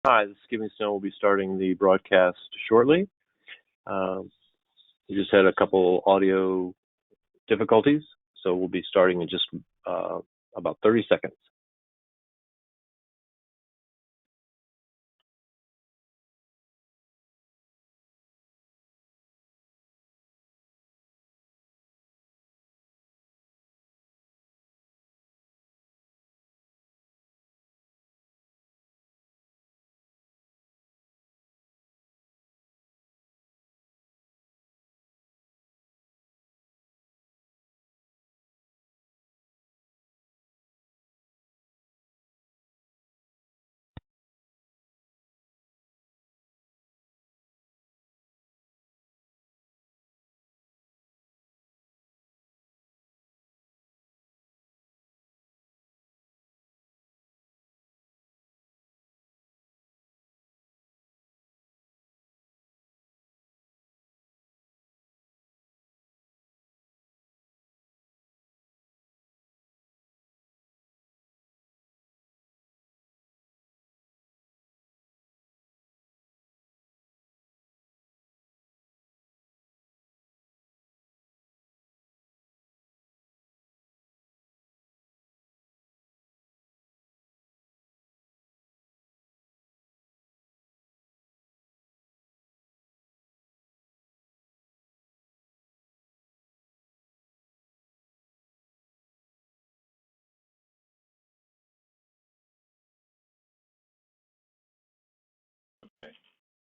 Hi, this is Skipping Stone. We'll be starting the broadcast shortly. We just had a couple audio difficulties, so we'll be starting in just about 30 seconds.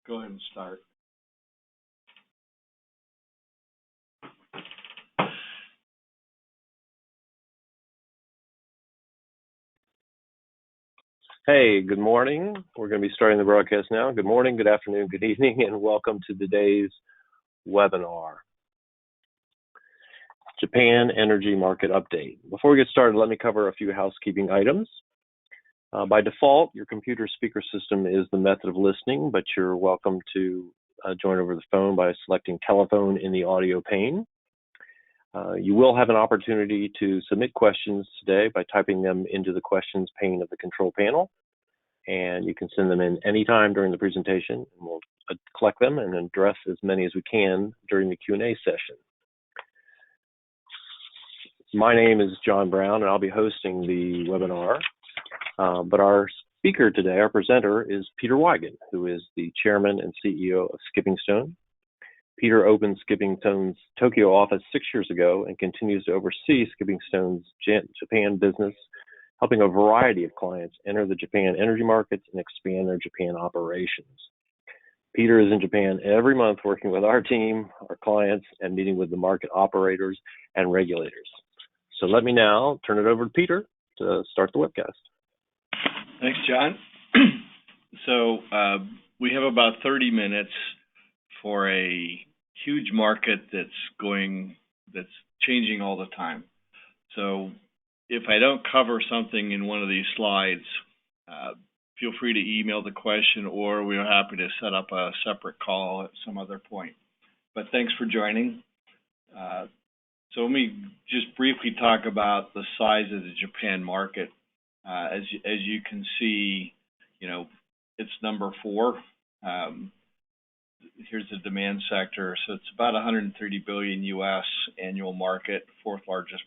Go ahead and start. Hey, good morning. We're going to be starting the broadcast now. Good morning, good afternoon, good evening, and welcome to today's webinar, Japan Energy Market Update. Before we get started, let me cover a few housekeeping items. By default, your computer speaker system is the method of listening, but you're welcome to join over the phone by selecting telephone in the audio pane. You will have an opportunity to submit questions today by typing them into the questions pane of the control panel, and you can send them in anytime during the presentation, and we'll collect them and address as many as we can during the Q&A session. My name is John Brown, and I'll be hosting the webinar. But our speaker today, our presenter, is Peter Wiegand, who is the chairman and CEO of Skipping Stone. Peter opened Skipping Stone's Tokyo office 6 years ago and continues to oversee Skipping Stone's Japan business, helping a variety of clients enter the Japan energy markets and expand their Japan operations. Peter is in Japan every month working with our team, our clients, and meeting with the market operators and regulators. So let me now turn it over to Peter to start the webcast. Thanks, John. So we have about 30 minutes for a huge market that's changing all the time. So if I don't cover something in one of these slides, feel free to email the question, or we're happy to set up a separate call at some other point. But thanks for joining. So let me just briefly talk about the size of the Japan market. As you can see, it's number 4. Here's the demand sector. So it's about 130 billion U.S. annual market, 4th largest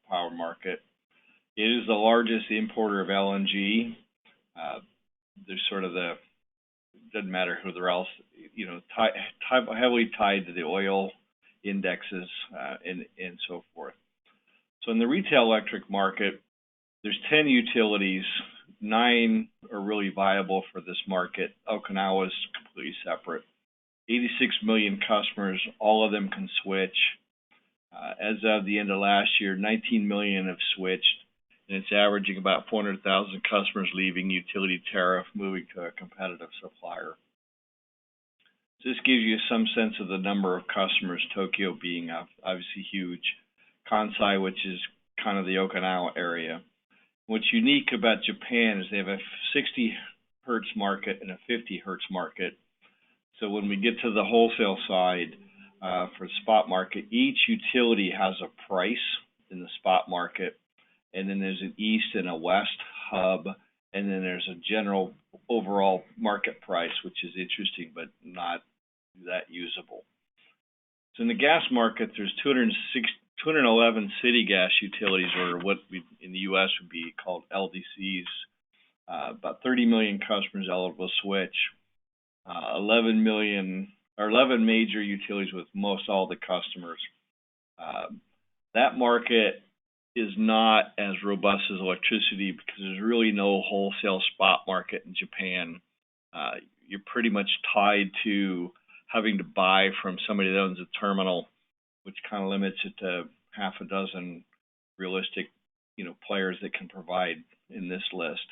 power market. It is the largest importer of LNG. There's sort of doesn't matter who they're else, heavily tied to the oil indexes and so forth. So in the retail electric market, there's 10 utilities. 9 are really viable for this market. Okinawa is completely separate. 86 million customers, all of them can switch. As of the end of last year, 19 million have switched, and it's averaging about 400,000 customers leaving utility tariff, moving to a competitive supplier. So this gives you some sense of the number of customers, Tokyo being obviously huge, Kansai, which is kind of the Okinawa area. What's unique about Japan is they have a 60 hertz market and a 50 hertz market. So when we get to the wholesale side for the spot market, each utility has a price in the spot market, and then there's an east and a west hub, and then there's a general overall market price, which is interesting, but not that usable. So in the gas market, there's 211 city gas utilities, or what we, in the U.S. would be called LDCs. About 30 million customers eligible to switch. 11 major utilities with most all the customers. That market is not as robust as electricity because there's really no wholesale spot market in Japan. You're pretty much tied to having to buy from somebody that owns a terminal, which kind of limits it to half a dozen realistic, players that can provide in this list.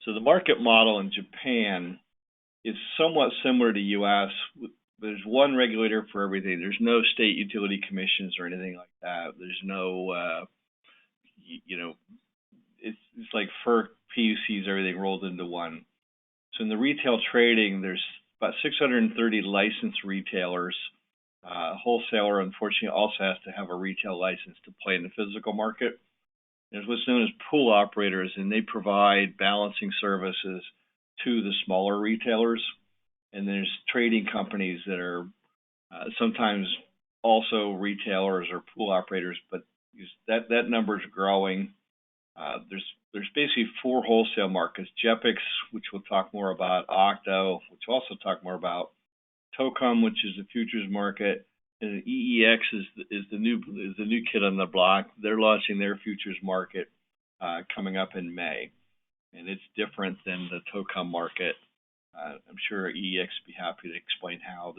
So the market model in Japan is somewhat similar to U.S. There's one regulator for everything. There's no state utility commissions or anything like that. There's no, it's like FERC, PUCs, everything rolled into one. So in the retail trading, there's about 630 licensed retailers. Wholesaler, unfortunately, also has to have a retail license to play in the physical market. There's what's known as pool operators, and they provide balancing services to the smaller retailers. And there's trading companies that are sometimes also retailers or pool operators, but that number is growing. There's basically 4 wholesale markets: JEPIX, which we'll talk more about; Octo, which we'll also talk more about; TOCOM, which is the futures market; and EEX is the new kid on the block. They're launching their futures market coming up in May, and it's different than the TOCOM market. I'm sure EEX would be happy to explain how.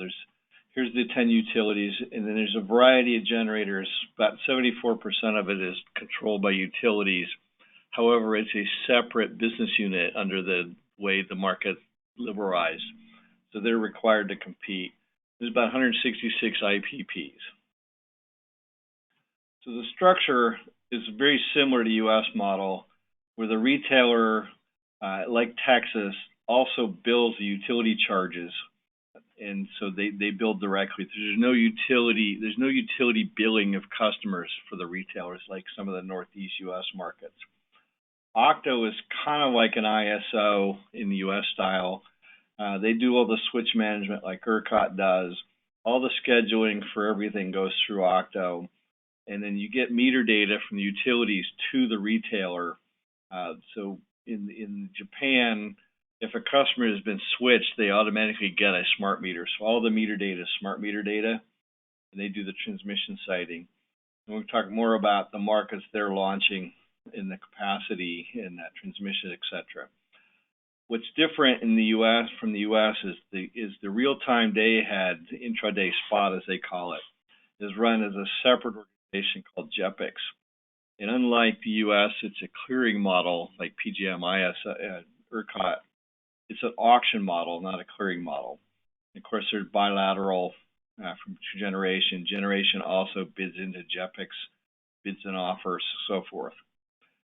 Here's the 10 utilities, and then there's a variety of generators. About 74% of it is controlled by utilities. However, it's a separate business unit under the way the market liberalized, so they're required to compete. There's about 166 IPPs. So the structure is very similar to U.S. model, where the retailer, like Texas, also bills the utility charges, and so they bill directly. There's no utility billing of customers for the retailers like some of the Northeast U.S. markets. Octo is kind of like an ISO in the U.S. style. They do all the switch management like ERCOT does. All the scheduling for everything goes through Octo, and then you get meter data from the utilities to the retailer. So in Japan, if a customer has been switched, they automatically get a smart meter. So all the meter data is smart meter data, and they do the transmission siting. And we'll talk more about the markets they're launching in the capacity and that transmission, etc. What's different in the U.S. from the U.S. is the real-time day-ahead, intraday spot, as they call it, is run as a separate organization called JEPIX. And unlike the U.S., it's a clearing model like PJM, ERCOT. It's an auction model, not a clearing model. And of course, there's bilateral from generation. Generation also bids into JEPIX, bids and offers, so forth.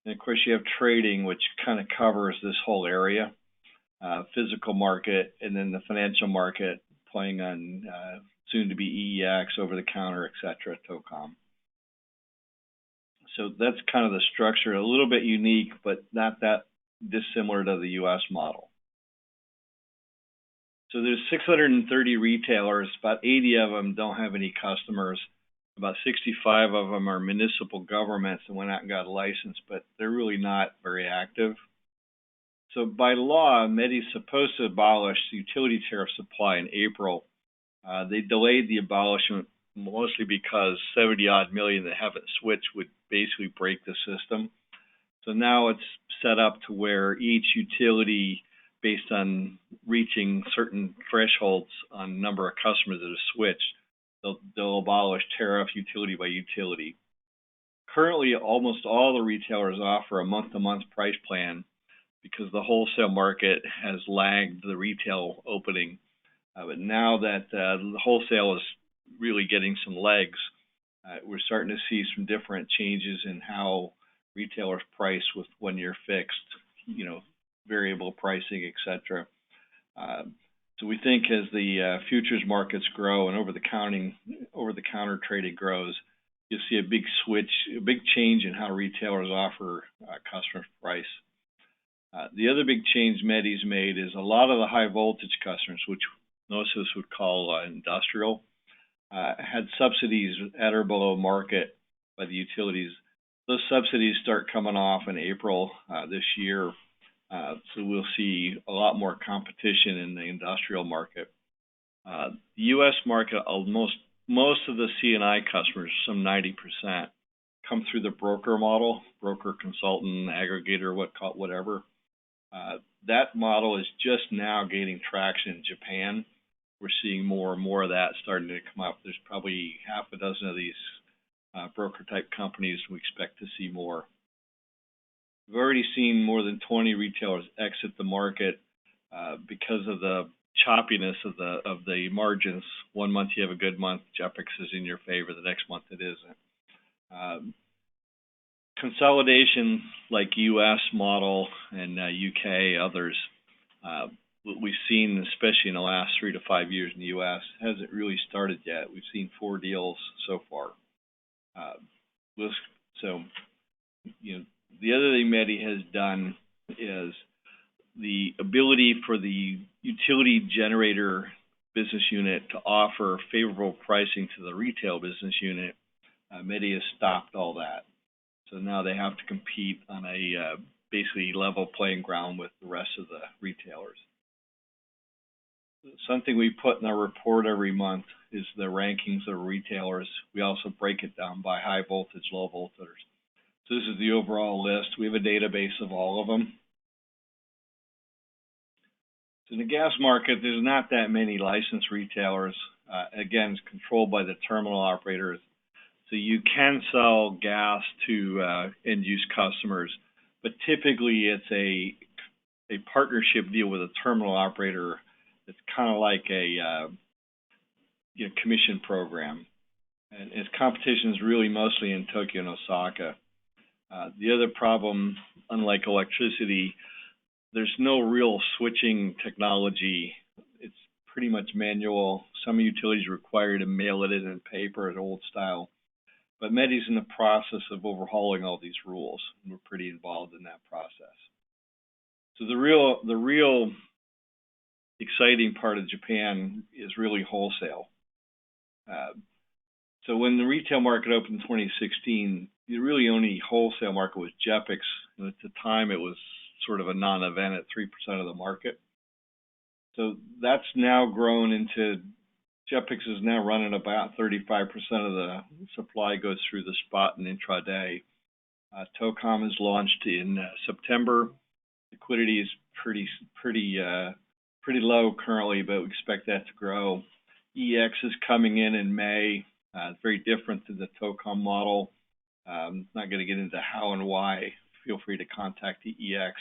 And of course, you have trading, which kind of covers this whole area, physical market, and then the financial market playing on soon to be EEX, over the counter, etc., TOCOM. So that's kind of the structure, a little bit unique, but not that dissimilar to the U.S. model. So there's 630 retailers, about 80 of them don't have any customers. About 65 of them are municipal governments that went out and got a license, but they're really not very active. So by law, METI is supposed to abolish the utility tariff supply in April. They delayed the abolishment mostly because 70-odd million that haven't switched would basically break the system. So now it's set up to where each utility, based on reaching certain thresholds on number of customers that have switched, they'll abolish tariff utility by utility. Currently, almost all the retailers offer a month-to-month price plan because the wholesale market has lagged the retail opening. But now that the wholesale is really getting some legs, we're starting to see some different changes in how retailers price with one-year fixed, variable pricing, etc. So we think as the futures markets grow and over-the-counter trading grows, you'll see a big change in how retailers offer customers price. The other big change Medi's made is a lot of the high voltage customers, which most of us would call industrial, had subsidies at or below market by the utilities. Those subsidies start coming off in April this year, so we'll see a lot more competition in the industrial market. The U.S. market, most of the C&I customers, some 90%, come through the broker model, broker, consultant, aggregator, whatever. That model is just now gaining traction in Japan. We're seeing more and more of that starting to come up. There's probably half a dozen of these broker-type companies. We expect to see more. We've already seen more than 20 retailers exit the market because of the choppiness of the margins. One month you have a good month, JEPIX is in your favor. The next month it isn't. Consolidation like U.S. model and UK, others, we've seen, especially in the last 3 to 5 years in the U.S., hasn't really started yet. We've seen 4 deals so far. The other thing Medi has done is the ability for the utility generator business unit to offer favorable pricing to the retail business unit. Medi has stopped all that. So now they have to compete on a basically level playing ground with the rest of the retailers. Something we put in our report every month is the rankings of retailers. We also break it down by high voltage, low voltage. So this is the overall list. We have a database of all of them. So in the gas market, there's not that many licensed retailers. Again, it's controlled by the terminal operators. So you can sell gas to end-use customers, but typically it's a partnership deal with a terminal operator. It's kind of like a commission program. And its competition is really mostly in Tokyo and Osaka. The other problem, unlike electricity, there's no real switching technology. It's pretty much manual. Some utilities require to mail it in paper, an old style. But Medi's in the process of overhauling all these rules, and we're pretty involved in that process. So the real exciting part of Japan is really wholesale. So when the retail market opened in 2016, the really only wholesale market was JEPIX, and at the time it was sort of a non-event at 3% of the market. So that's now grown into, JEPIX is now running about 35% of the supply goes through the spot and intraday. TOCOM is launched in September. Liquidity is pretty low currently, but we expect that to grow. EX is coming in May. It's very different than the TOCOM model. I'm not going to get into how and why. Feel free to contact the EX.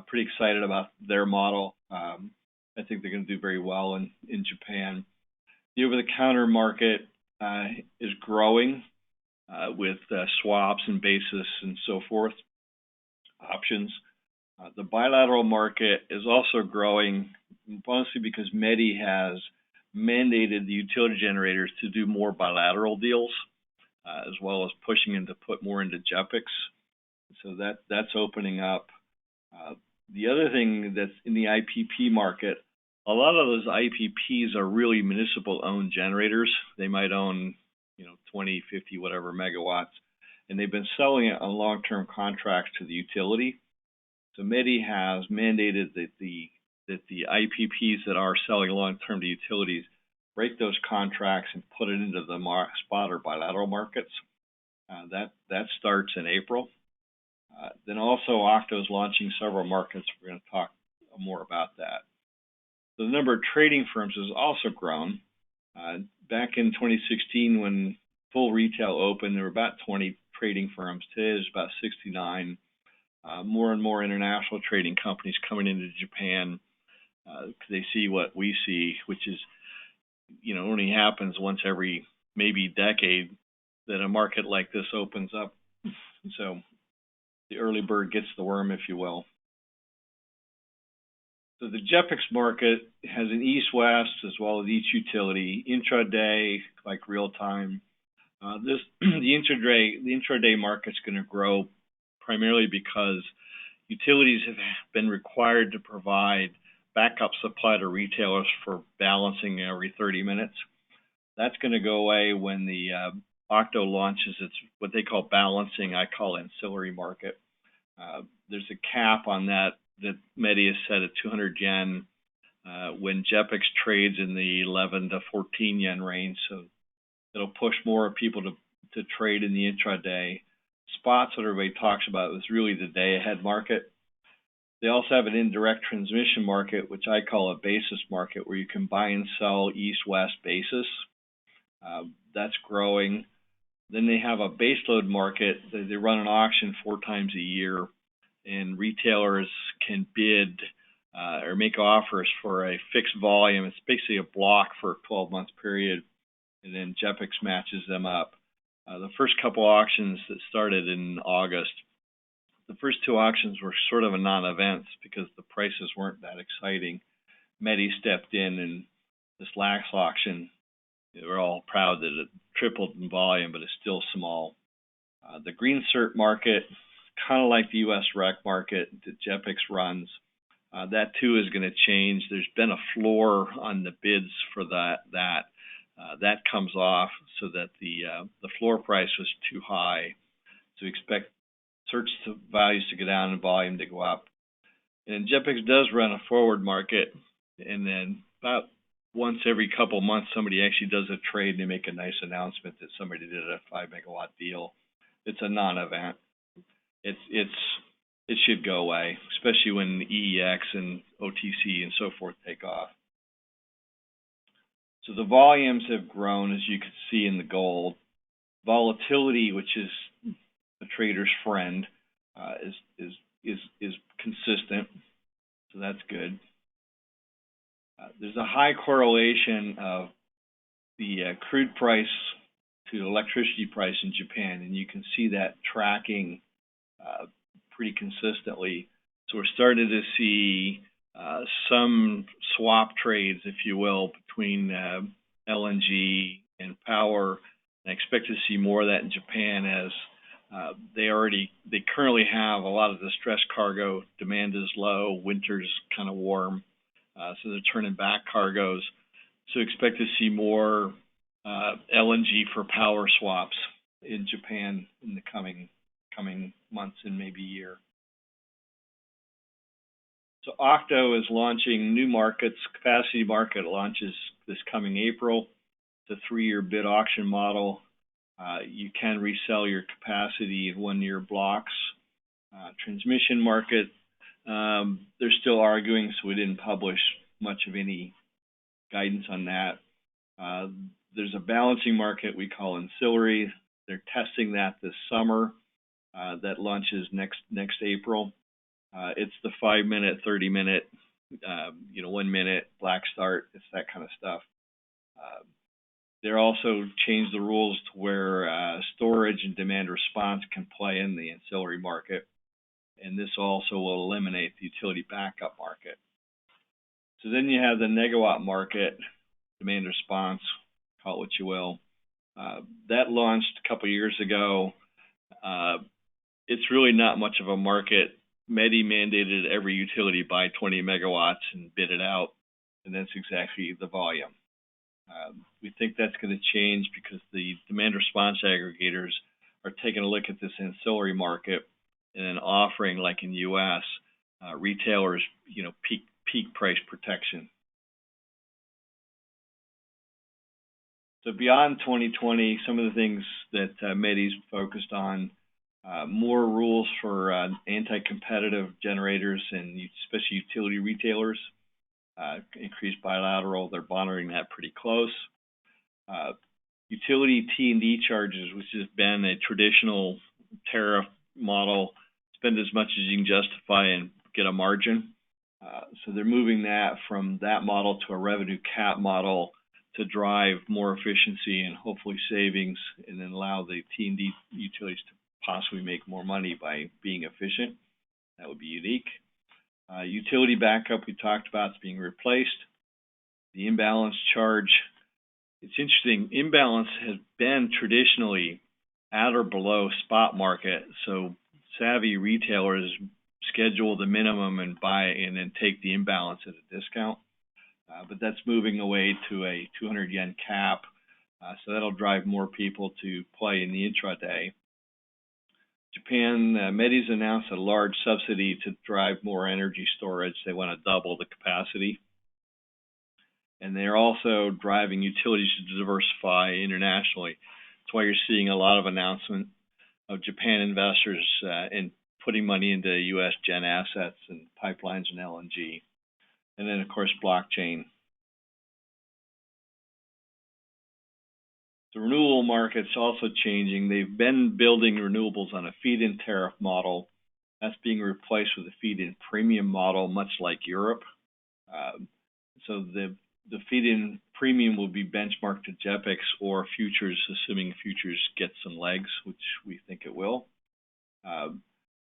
Pretty excited about their model. I think they're going to do very well in Japan. The over-the-counter market is growing with swaps and basis and so forth, options. The bilateral market is also growing, mostly because Medi has mandated the utility generators to do more bilateral deals, as well as pushing them to put more into JEPIX. So that's opening up. The other thing that's in the IPP market, a lot of those IPPs are really municipal-owned generators. They might own, 20, 50, whatever megawatts, and they've been selling it on long-term contracts to the utility. So Medi has mandated that the IPPs that are selling long-term to utilities break those contracts and put it into the spot or bilateral markets. That starts in April. Then also Octo is launching several markets. We're going to talk more about that. The number of trading firms has also grown. Back in 2016, when full retail opened, there were about 20 trading firms. Today, there's about 69. More and more international trading companies coming into Japan because they see what we see, which is, only happens once every maybe decade that a market like this opens up. So the early bird gets the worm, if you will. So the JEPIX market has an east-west as well as each utility, intraday, like real time. The intraday market's going to grow primarily because utilities have been required to provide backup supply to retailers for balancing every 30 minutes. That's going to go away when the Octo launches its what they call balancing, I call ancillary market. There's a cap on that METI has set at 200 yen when JEPIX trades in the 11 to 14 yen range. So it'll push more people to trade in the intraday. Spots, what everybody talks about, is really the day-ahead market. They also have an indirect transmission market, which I call a basis market, where you can buy and sell east-west basis. That's growing. Then they have a baseload market. They run an auction 4 times a year, and retailers can bid or make offers for a fixed volume. It's basically a block for a 12-month period, and then JEPIX matches them up. The first couple auctions that started in August, the first 2 auctions were sort of a non-event because the prices weren't that exciting. METI stepped in, and this last auction, we're all proud that it tripled in volume, but it's still small. The green cert market, kind of like the U.S. rec market that JEPIX runs, that too is going to change. There's been a floor on the bids for that. That comes off so that the floor price was too high. So we expect search values to go down and volume to go up. And JEPIX does run a forward market, and then about once every couple of months, somebody actually does a trade and they make a nice announcement that somebody did a 5-megawatt deal. It's a non-event. It should go away, especially when EEX and OTC and so forth take off. So the volumes have grown, as you can see in the gold. Volatility, which is a trader's friend, is consistent, so that's good. There's a high correlation of the crude price to electricity price in Japan, and you can see that tracking pretty consistently. So we're starting to see some swap trades, if you will, between LNG and power. I expect to see more of that in Japan as they currently have a lot of distressed cargo. Demand is low, winter's kind of warm, so they're turning back cargoes. So expect to see more LNG for power swaps in Japan in the coming months and maybe year. So Octo is launching new markets. Capacity market launches this coming April. It's a 3-year bid auction model. You can resell your capacity in 1-year blocks. Transmission market, they're still arguing, so we didn't publish much of any guidance on that. There's a balancing market we call ancillary. They're testing that this summer. That launches next April. It's the 5-minute, 30-minute, 1-minute black start. It's that kind of stuff. They're also changed the rules to where storage and demand response can play in the ancillary market, and this also will eliminate the utility backup market. So then you have the negawatt market, demand response, call it what you will. That launched a couple years ago. It's really not much of a market. METI mandated every utility buy 20 megawatts and bid it out, and that's exactly the volume. We think that's going to change because the demand response aggregators are taking a look at this ancillary market and then offering, like in the U.S., retailers, peak price protection. So beyond 2020, some of the things that METI's focused on, more rules for anti-competitive generators and especially utility retailers, increased bilateral, they're monitoring that pretty close. Utility T&D charges, which has been a traditional tariff model, spend as much as you can justify and get a margin. So they're moving that from that model to a revenue cap model to drive more efficiency and hopefully savings, and then allow the T&D utilities to possibly make more money by being efficient. That would be unique. Utility backup we talked about is being replaced. The imbalance charge, it's interesting, imbalance has been traditionally at or below spot market, so savvy retailers schedule the minimum and buy and then take the imbalance at a discount. But that's moving away to a 200 yen cap, so that'll drive more people to play in the intraday. Japan, METI's announced a large subsidy to drive more energy storage. They want to double the capacity. And they're also driving utilities to diversify internationally. That's why you're seeing a lot of announcement of Japan investors in putting money into U.S. gen assets and pipelines and LNG. And then, of course, blockchain. The renewable market's also changing. They've been building renewables on a feed-in tariff model. That's being replaced with a feed-in premium model, much like Europe. So the feed-in premium will be benchmarked to JEPIX or futures, assuming futures get some legs, which we think it will.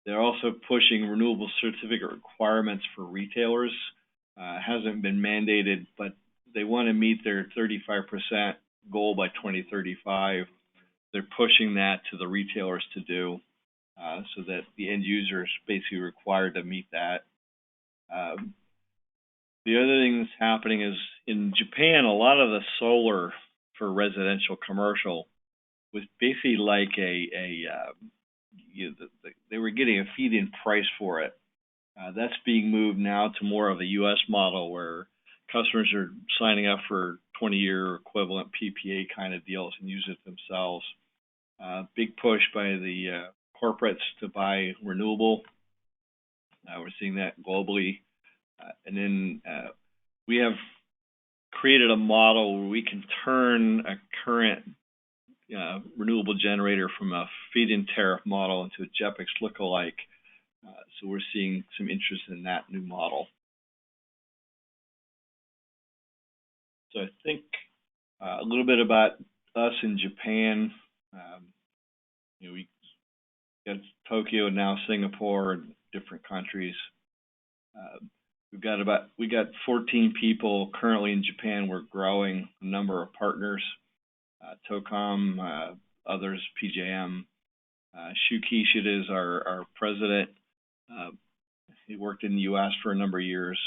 They're also pushing renewable certificate requirements for retailers. Hasn't been mandated, but they want to meet their 35% goal by 2035. They're pushing that to the retailers to do, so that the end user is basically required to meet that. The other thing that's happening is in Japan, a lot of the solar for residential commercial was basically like they were getting a feed-in price for it. That's being moved now to more of a U.S. model where customers are signing up for 20-year equivalent PPA kind of deals and use it themselves. Big push by the corporates to buy renewable. We're seeing that globally. And then we have created a model where we can turn a current renewable generator from a feed-in tariff model into a JEPIX lookalike. So we're seeing some interest in that new model. So I think a little bit about us in Japan. We got Tokyo, now Singapore, different countries. We got 14 people currently in Japan. We're growing a number of partners, TOCOM, others, PJM. Shu Kishida is our president. He worked in the U.S. for a number of years.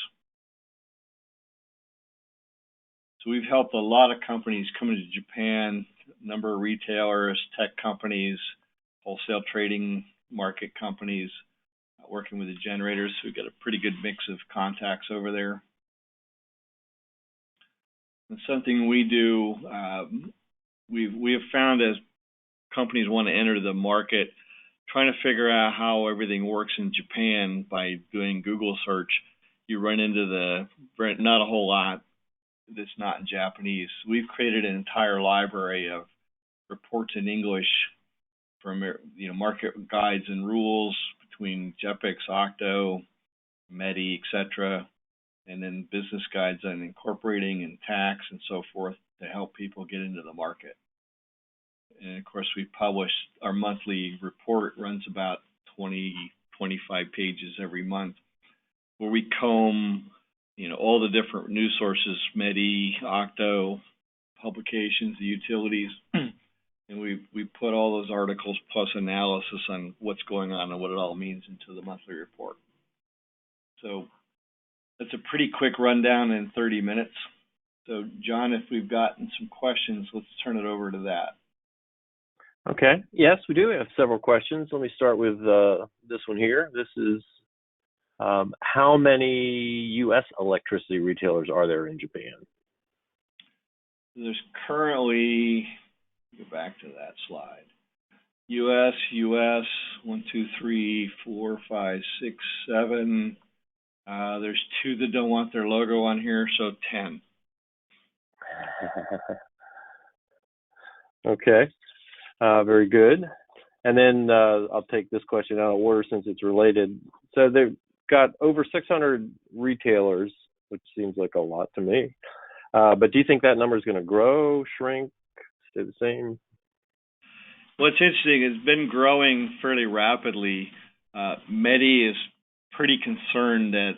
So we've helped a lot of companies come into Japan, a number of retailers, tech companies, wholesale trading market companies, working with the generators. So we've got a pretty good mix of contacts over there. And something we do, we have found as companies want to enter the market, trying to figure out how everything works in Japan by doing Google search, you run into not a whole lot that's not in Japanese. We've created an entire library of reports in English from market guides and rules between JEPIX, Octo, METI, etc., and then business guides on incorporating and tax and so forth to help people get into the market. And of course, we publish our monthly report. It runs about 20, 25 pages every month, where we comb all the different news sources, METI, Octo, publications, the utilities, and we put all those articles plus analysis on what's going on and what it all means into the monthly report. So that's a pretty quick rundown in 30 minutes. So John, if we've gotten some questions, let's turn it over to that. Okay. Yes, we do have several questions. Let me start with this one here. This is, how many U.S. electricity retailers are there in Japan? There's currently, go back to that slide, U.S., 1, 2, 3, 4, 5, 6, 7. There's 2 that don't want their logo on here, so 10. Okay. Very good. And then I'll take this question out of order since it's related. So they've got over 600 retailers, which seems like a lot to me. But do you think that number is going to grow, shrink, stay the same? Well, it's interesting. It's been growing fairly rapidly. METI is pretty concerned that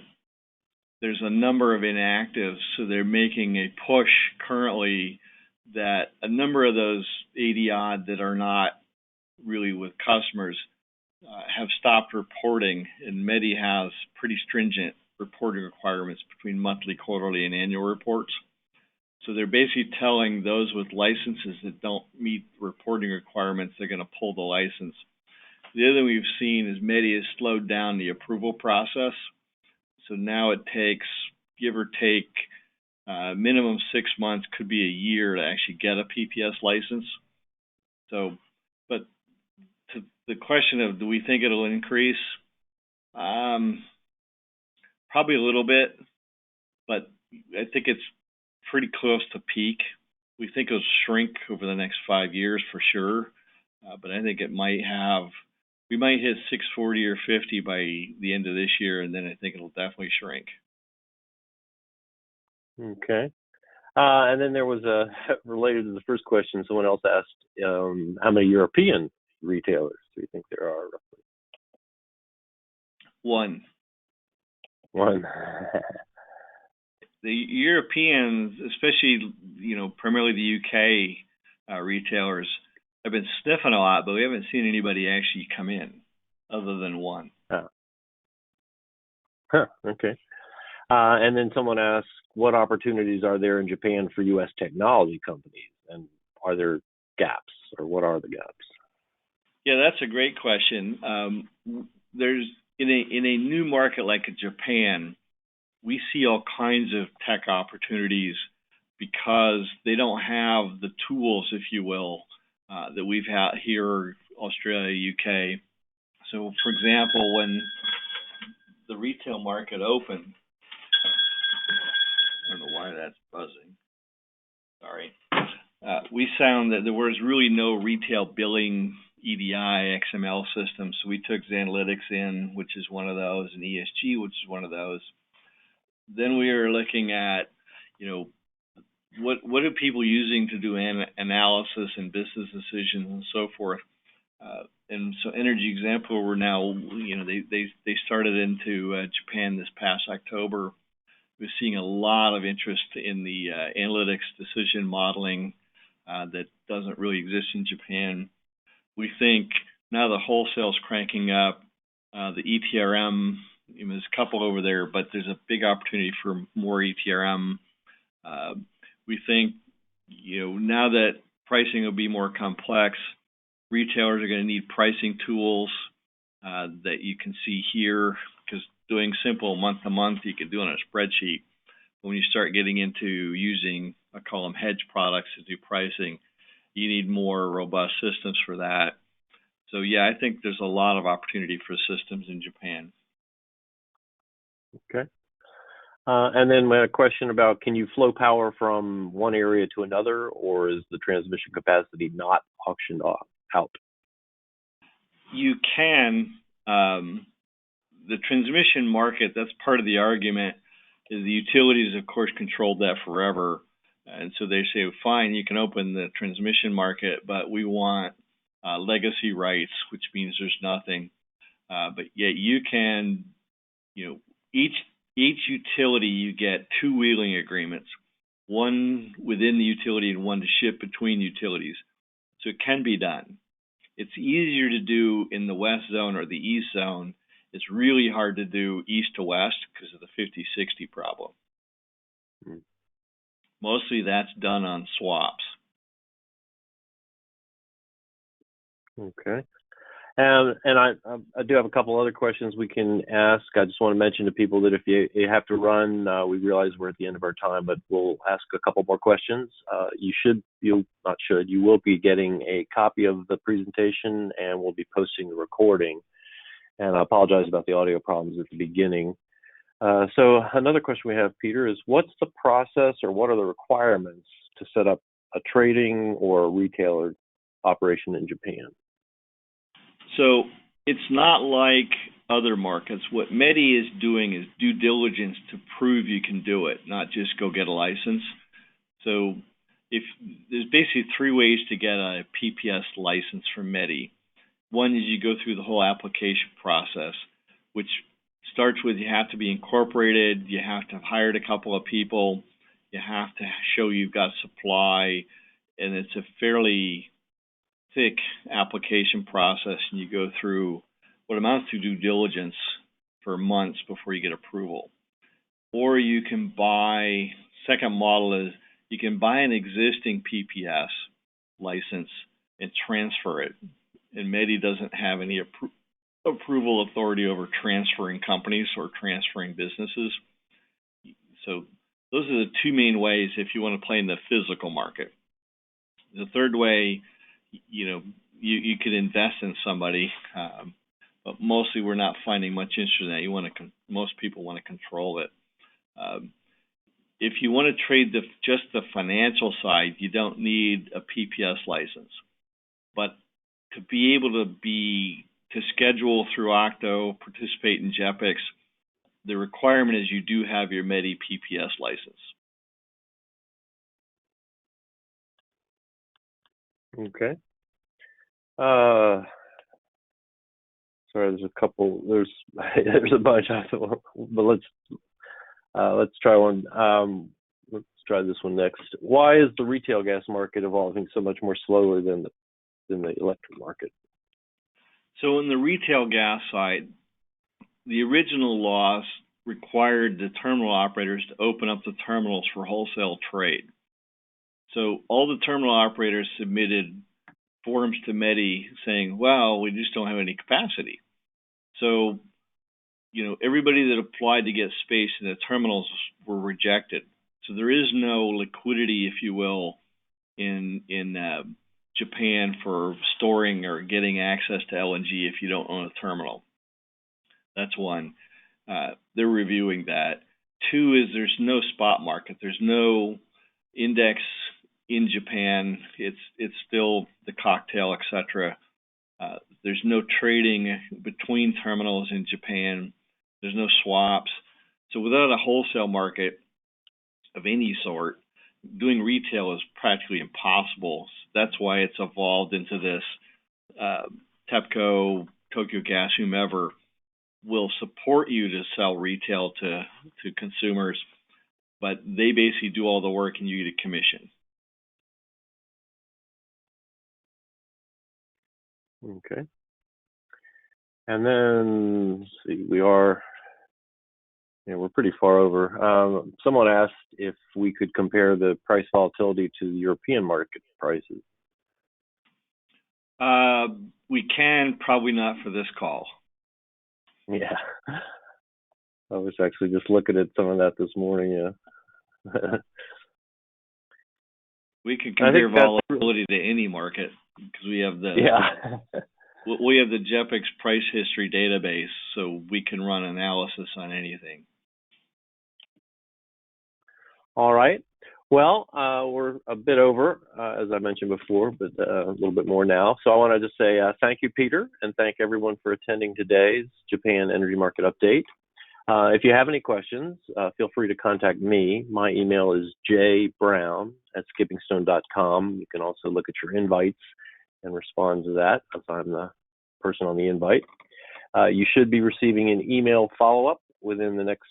there's a number of inactives, so they're making a push currently that a number of those 80-odd that are not really with customers, have stopped reporting, and METI has pretty stringent reporting requirements between monthly, quarterly, and annual reports. So they're basically telling those with licenses that don't meet reporting requirements, they're going to pull the license. The other thing we've seen is METI has slowed down the approval process. So now it takes, give or take, minimum 6 months, could be a year to actually get a PPS license. So, but to the question of do we think it'll increase? Probably a little bit, but I think it's pretty close to peak. We think it'll shrink over the next 5 years for sure, but I think it might have, we might hit 640 or 50 by the end of this year, and then I think it'll definitely shrink. Okay. And then there was a, related to the first question, someone else asked, how many European retailers do you think there are roughly? One. The Europeans, especially, primarily the UK retailers, have been sniffing a lot, but we haven't seen anybody actually come in other than one. Okay. And then someone asked, what opportunities are there in Japan for U.S. technology companies? And are there gaps, or what are the gaps? Yeah, that's a great question. There's in a new market like Japan, we see all kinds of tech opportunities because they don't have the tools, if you will, that we've had here, Australia, UK. So, for example, when the retail market opened, I don't know why that's buzzing. Sorry. We found that there was really no retail billing EDI XML system, so we took Xanalytics in, which is one of those, and ESG, which is one of those. Then we were looking at, what are people using to do analysis and business decisions and so forth. And so Energy Example, we're now, they started into Japan this past October. We're seeing a lot of interest in the analytics decision modeling that doesn't really exist in Japan. We think now the wholesale's cranking up, the ETRM, there's a couple over there, but there's a big opportunity for more ETRM. We think, now that pricing will be more complex, retailers are going to need pricing tools that you can see here, because doing simple month-to-month, you can do on a spreadsheet. But when you start getting into using, I call them hedge products to do pricing, you need more robust systems for that. So, yeah, I think there's a lot of opportunity for systems in Japan. Okay. And then a question about, can you flow power from one area to another, or is the transmission capacity not auctioned out? You can. The transmission market, that's part of the argument, is the utilities, of course, controlled that forever. And so they say, fine, you can open the transmission market, but we want legacy rights, which means there's nothing. But yet you can, each utility, you get two wheeling agreements, one within the utility and one to ship between utilities. So it can be done. It's easier to do in the west zone or the east zone. It's really hard to do east to west because of the 50-60 problem. Mostly that's done on swaps. Okay. And I do have a couple other questions we can ask. I just want to mention to people that if you have to run, we realize we're at the end of our time, but we'll ask a couple more questions. You will be getting a copy of the presentation, and we'll be posting the recording. And I apologize about the audio problems at the beginning. So another question we have, Peter, is what's the process or what are the requirements to set up a trading or a retailer operation in Japan? So it's not like other markets. What METI is doing is due diligence to prove you can do it, not just go get a license. So there's basically three ways to get a PPS license from METI. One is you go through the whole application process, which starts with you have to be incorporated, you have to have hired a couple of people, you have to show you've got supply, and it's a fairly thick application process, and you go through what amounts to due diligence for months before you get approval. Or you can buy, second model is you can buy an existing PPS license and transfer it. And METI doesn't have any approval authority over transferring companies or transferring businesses. So those are the two main ways if you want to play in the physical market. The third way, you could invest in somebody, but mostly we're not finding much interest in that. Most people want to control it. If you want to trade just the financial side, you don't need a PPS license. But to be able to schedule through Octo, participate in JEPIX, the requirement is you do have your METI PPS license. Okay. Sorry, there's a couple. There's a bunch, but let's try one. Let's try this one next. Why is the retail gas market evolving so much more slowly than the electric market? So in the retail gas side, the original laws required the terminal operators to open up the terminals for wholesale trade. So all the terminal operators submitted forms to METI saying, well, we just don't have any capacity. So, everybody that applied to get space in the terminals were rejected. So there is no liquidity, if you will, in Japan for storing or getting access to LNG if you don't own a terminal. That's one. They're reviewing that. Two is there's no spot market. There's no index in Japan. It's still the cocktail, etc. There's no trading between terminals in Japan. There's no swaps. So without a wholesale market of any sort, doing retail is practically impossible. That's why it's evolved into this. TEPCO, Tokyo Gas, whomever will support you to sell retail to consumers, but they basically do all the work and you get a commission. Okay. And then, let's see, we're pretty far over. Someone asked if we could compare the price volatility to the European market prices. We can, probably not for this call. Yeah. I was actually just looking at some of that this morning, yeah. We can compare volatility to any market because we have the JEPIX price history database, so we can run analysis on anything. All right. Well, we're a bit over, as I mentioned before, but a little bit more now. So I want to just say thank you, Peter, and thank everyone for attending today's Japan Energy Market Update. If you have any questions, feel free to contact me. My email is jbrown@skippingstone.com. You can also look at your invites and respond to that, as I'm the person on the invite. You should be receiving an email follow-up within the next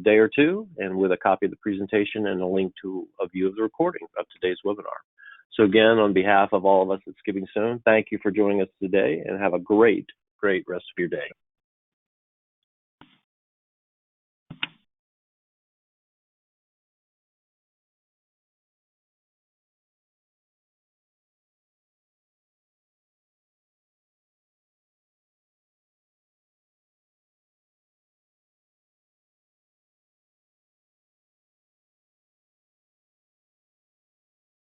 day or two, and with a copy of the presentation and a link to a view of the recording of today's webinar. So again, on behalf of all of us at Skipping Stone, thank you for joining us today, and have a great rest of your day.